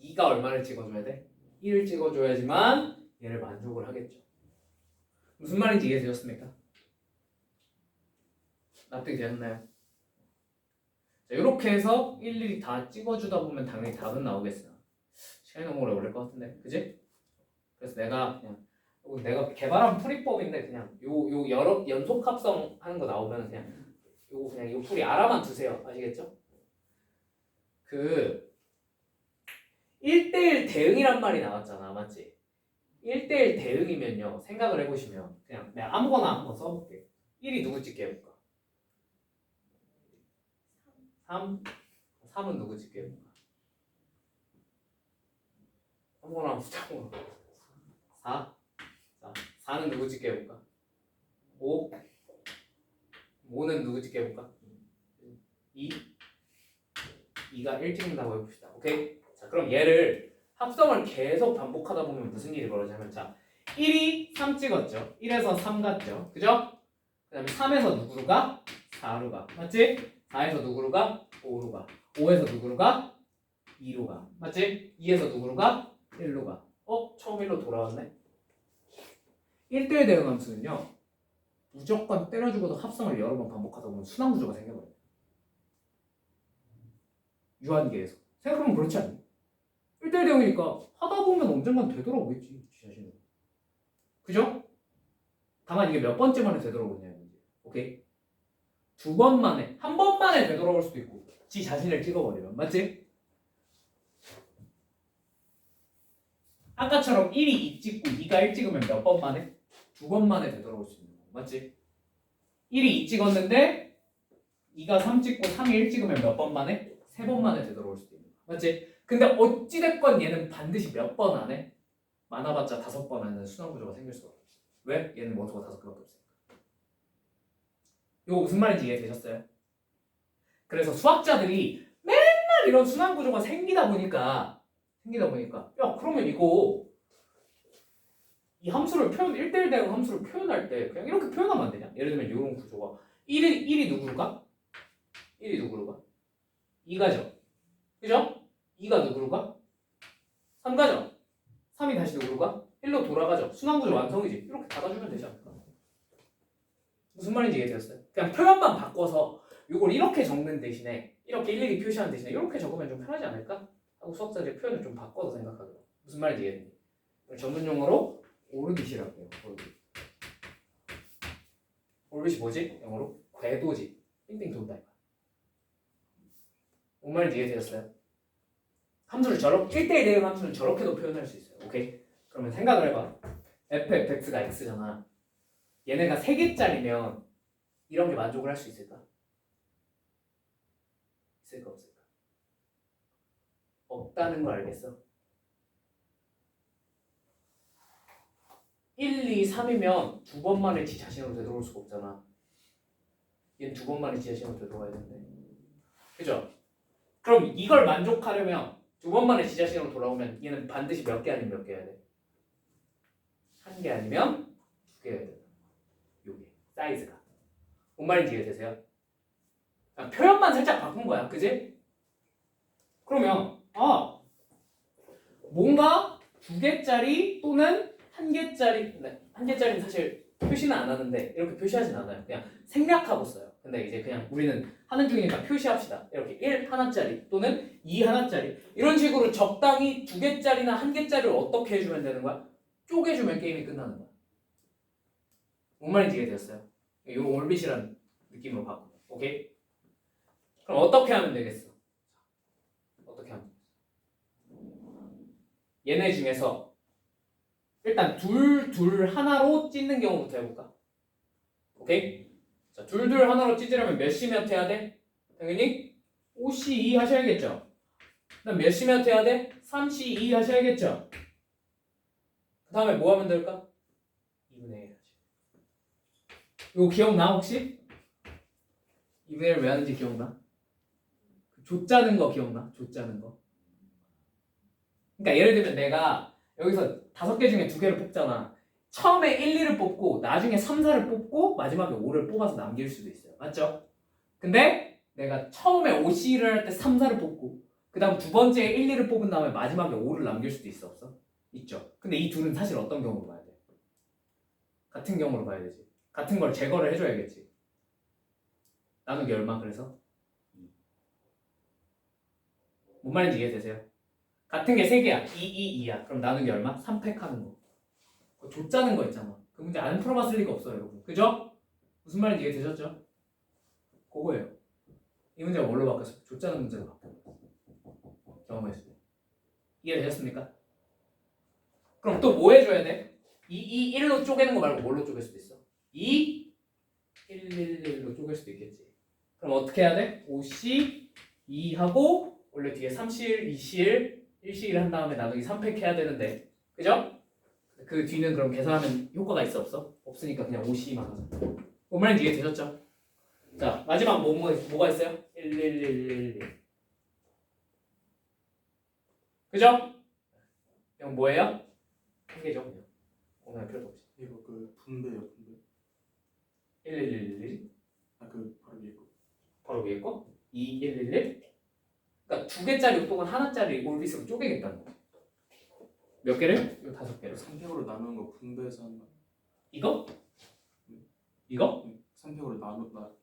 A: 2가 얼마를 찍어줘야 돼? 1을 찍어줘야지만 얘를 만족을 하겠죠. 무슨 말인지 이해되셨습니까? 납득이 되셨나요? 자, 이렇게 해서 일일이 다 찍어주다 보면 당연히 답은 나오겠어요. 시간이 너무 오래 걸릴 것 같은데, 그지? 그래서 내가 개발한 풀이법인데 그냥 요 여러 연속 합성 하는 거 나오면 그냥 요 풀이 알아만 두세요. 아시겠죠? 그 1대1 대응이란 말이 나왔잖아, 맞지? 1대1 대응이면요, 생각을 해보시면 그냥 내가 아무거나 한번 써볼게. 1이 누구 찍게 해볼까? 3은 누구 찍게 해볼까? 아무거나 한번 붙여볼까? 4? 자, 4는 누구 찍게 해볼까? 5는 누구 찍게 해볼까? 2가 1 찍는다고 해봅시다. 오케이? 자, 그럼 얘를 합성을 계속 반복하다 보면 무슨 일이 벌어지냐면, 자, 1이 3 찍었죠? 1에서 3 갔죠? 그죠? 그 다음에 3에서 누구로 가? 4로 가. 맞지? 4에서 누구로 가? 5로 가. 5에서 누구로 가? 2로 가. 맞지? 2에서 누구로 가? 1로 가. 처음 1로 돌아왔네? 1대1 대응 함수는요, 무조건 때려주고도 합성을 여러 번 반복하다 보면 순환 구조가 생겨버려요. 유한계에서. 생각해보면 그렇지 않니? 1대1 대응이니까 하다 보면 언젠간 되돌아오겠지, 지 자신은. 그죠? 다만 이게 몇 번째 만에 되돌아오냐는 문제. 오케이? 두 번 만에, 한 번 만에 되돌아올 수도 있고, 지 자신을 찍어버리면. 맞지? 아까처럼 1이 2 찍고 2가 1 찍으면 몇 번 만에? 두 번 만에 되돌아올 수 있는 거. 맞지? 1이 2 찍었는데 2가 3 찍고 3이 1 찍으면 몇 번 만에? 3번 만에 되돌아올 수도 있는 거. 맞지? 근데 어찌됐건 얘는 반드시 몇 번 안에? 많아봤자 5번 안에 순환 구조가 생길 수가 없어. 왜? 얘는 원소가 5개밖에 없으니까. 이거 무슨 말인지 이해되셨어요? 그래서 수학자들이 맨날 이런 순환 구조가 생기다 보니까 야, 그러면 이거 이 함수를 1대1 대응 함수를 표현할 때 그냥 이렇게 표현하면 안 되냐? 예를 들면 이런 구조가 1이 누구로 가? 1이 누구로 가? 2가죠. 그죠? 2가 누구로 가? 3가죠. 3이 다시 누구로 가? 1로 돌아가죠. 순환 구조 완성이지. 이렇게 닫아주면 되지 않을까? 무슨 말인지 이해되었어요? 그냥 표현만 바꿔서 이걸 이렇게 적는 대신에 이렇게 일일이 표시하는 대신에 이렇게 적으면 좀 편하지 않을까? 하고 수학자들이 표현을 좀 바꿔서 생각하더라고요. 무슨 말인지 이해되니? 전문 용어로 오르기시라고 해요. 올빗이 뭐지? 영어로 궤도지. 빙빙 돈다 이거. 뭔 말인지 이해되셨어요? 함수를 1대1 대응 함수는 저렇게도 표현할 수 있어요. 오케이? 그러면 생각을 해봐. fx가 x잖아. 얘네가 3개짜리면 이런 게 만족을 할 수 있을까? 있을까 없을까? 없다는 거 알겠어? 1, 2, 3이면 두 번 만에 지 자신으로 되돌아올 수가 없잖아. 얘는 두 번 만에 지 자신으로 되돌아와야 되는데. 그죠? 그럼 이걸 만족하려면 두 번 만에 지 자신으로 돌아오면 얘는 반드시 몇 개 아니면 몇 개 해야 돼? 한 개 아니면 두 개 해야 돼. 요게 사이즈가. 뭔 말인지 이해되세요? 표현만 살짝 바꾼 거야. 그지? 그러면 뭔가 2개짜리 또는 1개짜리, 한 개짜리는 사실 표시는 안 하는데 이렇게 표시하진 않아요. 그냥 생략하고 써요. 근데 이제 그냥 우리는 하는 중이니까 표시합시다. 이렇게 1 하나짜리 또는 2 하나짜리 이런 식으로 적당히 2개짜리나 1개짜리를 어떻게 해주면 되는 거야? 쪼개주면 게임이 끝나는 거야. 뭔 말인지 이해되었어요? 이거 올빗이라는 느낌으로 바꿔. 오케이? 그럼 어떻게 하면 되겠어? 어떻게 하면 되겠어? 얘네 중에서 일단 둘 하나로 찢는 경우부터 해볼까? 오케이? 자, 둘 하나로 찢으려면 몇 시몇 해야 돼? 당연히 5C2 하셔야겠죠? 그다음 몇 시몇 해야 돼? 3C2 하셔야겠죠? 그 다음에 뭐 하면 될까? 2분의 1 해야지. 이거 기억나 혹시? 2분의 1 왜 하는지 기억나? 조 짜는 거 기억나? 조 짜는 거. 그러니까 예를 들면 내가 여기서 5개 중에 2개를 뽑잖아. 처음에 1, 2를 뽑고 나중에 3, 4를 뽑고 마지막에 5를 뽑아서 남길 수도 있어요. 맞죠? 근데 내가 처음에 5C를 할 때 3, 4를 뽑고 그 다음 두 번째에 1, 2를 뽑은 다음에 마지막에 5를 남길 수도 있어 없어? 있죠. 근데 이 둘은 사실 어떤 경우로 봐야 돼? 같은 경우로 봐야 되지. 같은 걸 제거를 해줘야겠지. 나누기 얼마 그래서? 2. 뭔 말인지 이해되세요? 같은 게 3개야. 2, 2, 2야. 그럼 나누기 얼마? 3팩 하는 거. 조 짜는 거 있잖아. 그 문제 안 풀어봤을 리가 없어요, 여러분. 그죠? 무슨 말인지 이해되셨죠? 그거예요. 이 문제가 뭘로 바뀌었어요? 조 짜는 문제로 바뀌었어요. 경험했을 때. 이해되셨습니까? 그럼 또 뭐 해줘야 돼? 2, 1로 쪼개는 거 말고 뭘로 쪼갤 수도 있어? 2, 1, 1로 쪼갤 수도 있겠지. 그럼 어떻게 해야 돼? 5C, 2 하고 원래 뒤에 3C1, 2C1, 1C1 한 다음에 나누기 3팩 해야 되는데 그죠? 그 뒤는 그럼 계산하면 효과가 있어 없어? 없으니까 그냥 5C만 하자. 뭔 말인지 이해되셨죠? 자 마지막 뭐가 있어요? 1, 1, 1, 1, 1 그죠? 이건 뭐예요? 한 개죠 그냥 공부할 필요도 없이
B: 이거 그 분배요 분배.
A: 1, 1, 1, 1
B: 그 바로 위에 거.
A: 바로 위에 거? 2, 1, 1, 1 그러니까 2개짜리 또는 하나짜리 올빗으로 쪼개겠다는 거. 몇 개를? 이거 5개를.
B: 3팩으로 나누는 거 분배해서 하는 거.
A: 이거? 이거?
B: 3팩으로 나누잖아요.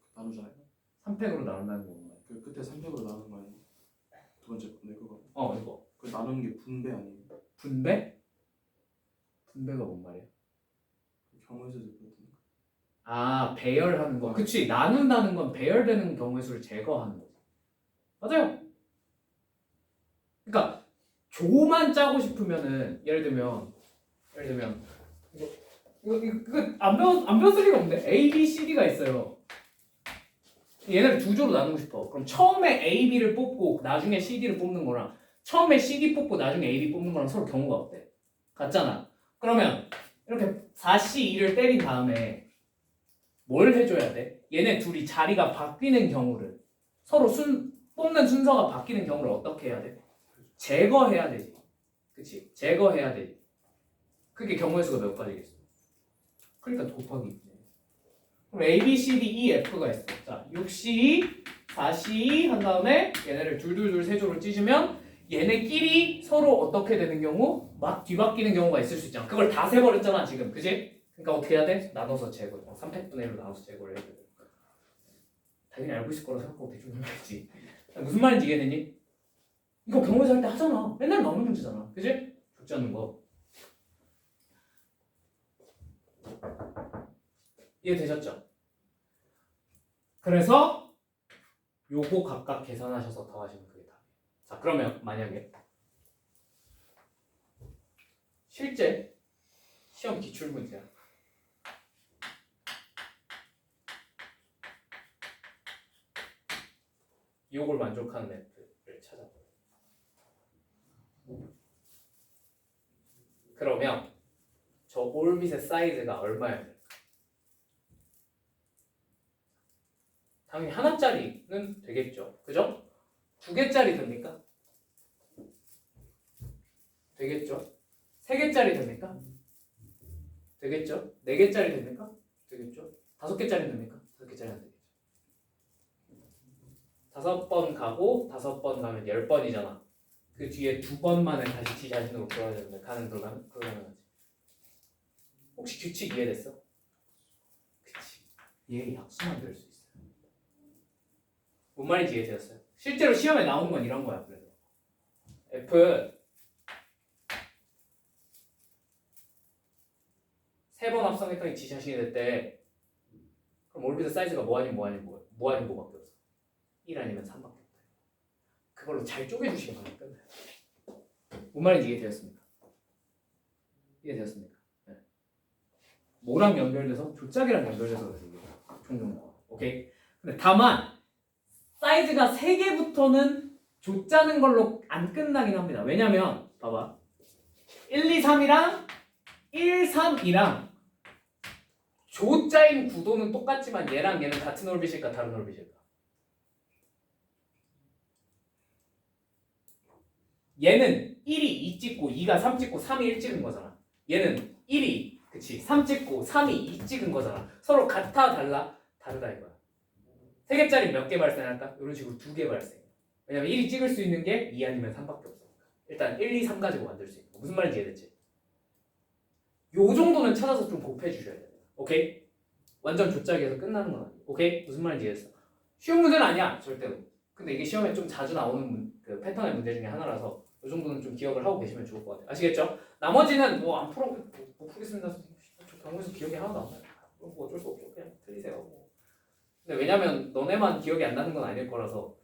A: 3팩으로 나눈다는 건가요?
B: 그 끝에 3팩으로 나누는 거 아니에요? 두 번째 분배 그거.
A: 이거.
B: 그 나누는 게 분배 아니에요?
A: 분배? 분배가 뭔 말이야?
B: 경우에서도 그렇다니까.
A: 아, 배열하는 거. 그치. 나눈다는 건 배열되는 경우의 수를 제거하는 거지. 맞아요. 그러니까 조만 짜고 싶으면은 예를 들면 이거 안 배웠을 리가 없는데 A, B, C, D가 있어요. 얘네를 두 조로 나누고 싶어. 그럼 처음에 A, B를 뽑고 나중에 C, D를 뽑는 거랑 처음에 C, D 뽑고 나중에 A, B 뽑는 거랑 서로 경우가 어때? 같잖아. 그러면 이렇게 4C, 2를 때린 다음에 뭘 해줘야 돼? 얘네 둘이 자리가 바뀌는 경우를 서로 뽑는 순서가 바뀌는 경우를 어떻게 해야 돼? 제거해야 되지. 그치? 제거해야 되지. 그게 경우의 수가 몇 가지겠어? 그러니까 곱하기 2. 그럼 A, B, C, D, E, F가 있어. 자, 6C, 4C 한 다음에 얘네를 둘 세 조를 찢으면 얘네끼리 서로 어떻게 되는 경우? 막 뒤바뀌는 경우가 있을 수 있잖아. 그걸 다 세버렸잖아 지금. 그치? 그러니까 어떻게 해야 돼? 나눠서 제거. 3팩분의 1로 나눠서 제거를 해야 돼. 당연히 알고 있을 거라 생각하고 대충 설명했지. 무슨 말인지 이해되니? 이거 경우에서 할 때 하잖아. 맨날 나오는 문제잖아. 그치? 죽지 않는 거. 이해되셨죠? 그래서 요거 각각 계산하셔서 더하시면 그게 답이에요. 자, 그러면 만약에 실제 시험 기출 문제야. 요걸 만족하는 F를 찾아봐요. 그러면 저 올빗의 사이즈가 얼마야 될까? 당연히 하나짜리는 되겠죠. 그죠? 두 개짜리 됩니까? 되겠죠. 세 개짜리 됩니까? 되겠죠. 네 개짜리 됩니까? 되겠죠. 다섯 개짜리 됩니까? 다섯 개짜리 안 되겠죠. 5번 가고 5번 가면 10번이잖아. 그 뒤에 2번만에 다시 지 자신으로 돌아야 되는데 가는 불가능하지. 혹시 규칙 이해됐어? 그치. 얘 약수만 될 수 있어요. 뭔 말인지 이해되었어요? 실제로 시험에 나오는 건 이런 거야. 그래도 F 3번 합성했더니 지 자신이 됐대. 그럼 올비트 사이즈가 뭐 아니면 뭐밖에 없어. 1 아니면 3밖에 없다. 그걸로 잘 쪼개주시면 끝나요. 뭔 말인지 이해되었습니까? 이해되었습니까? 네. 뭐랑 연결돼서? 조짝이랑 연결돼서 그래서 이게 종종 오케이? 근데 다만 사이즈가 3개부터는 조짜는 걸로 안 끝나긴 합니다. 왜냐면 봐봐 1, 2, 3이랑 1, 3이랑 조짜인 구도는 똑같지만 얘랑 얘는 같은 올빗일까 다른 올빗일까? 얘는 1이 2 찍고 2가 3 찍고 3이 1 찍은 거잖아. 얘는 1이 그치 3 찍고 3이 2 찍은 거잖아. 서로 같아 달라? 다르다 이거야. 3개짜리 몇 개 발생할까? 이런 식으로 2개 발생. 왜냐면 1이 찍을 수 있는 게 2 아니면 3밖에 없으니까. 일단 1, 2, 3 가지고 만들 수 있고. 무슨 말인지 이해됐지? 요 정도는 찾아서 좀 곱해 주셔야 돼요. 오케이? 완전 조짜기에서 끝나는 건 아니에요. 오케이? 무슨 말인지 이해했어? 쉬운 문제는 아니야 절대로. 근데 이게 시험에 좀 자주 나오는 그 패턴의 문제 중에 하나라서 이 정도는 좀 기억을 하고 계시면 좋을 것 같아요. 아시겠죠? 나머지는 뭐 안 풀어 못 풀겠습니다. 저 경우에서 기억이 하나도 안 나요. 뭐 어쩔 수 없죠. 그냥 틀리세요. 뭐. 근데 왜냐면 너네만 기억이 안 나는 건 아닐 거라서.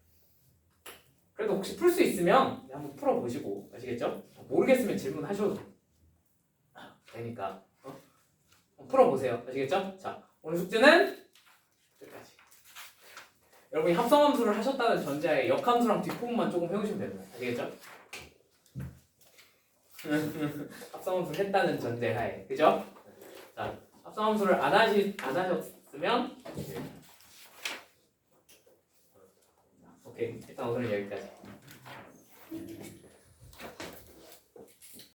A: 그래도 혹시 풀 수 있으면 한번 풀어보시고 아시겠죠? 모르겠으면 질문하셔도 되니까 풀어보세요. 아시겠죠? 자, 오늘 숙제는 끝까지. 여러분이 합성함수를 하셨다는 전제하에 역함수랑 뒷부분만 조금 배우시면 됩니다. 아시겠죠? 합성함수를 했다는 전제하에 그죠? 자, 합성함수를 안 하셨으면 오케이, 일단 오늘은 여기까지.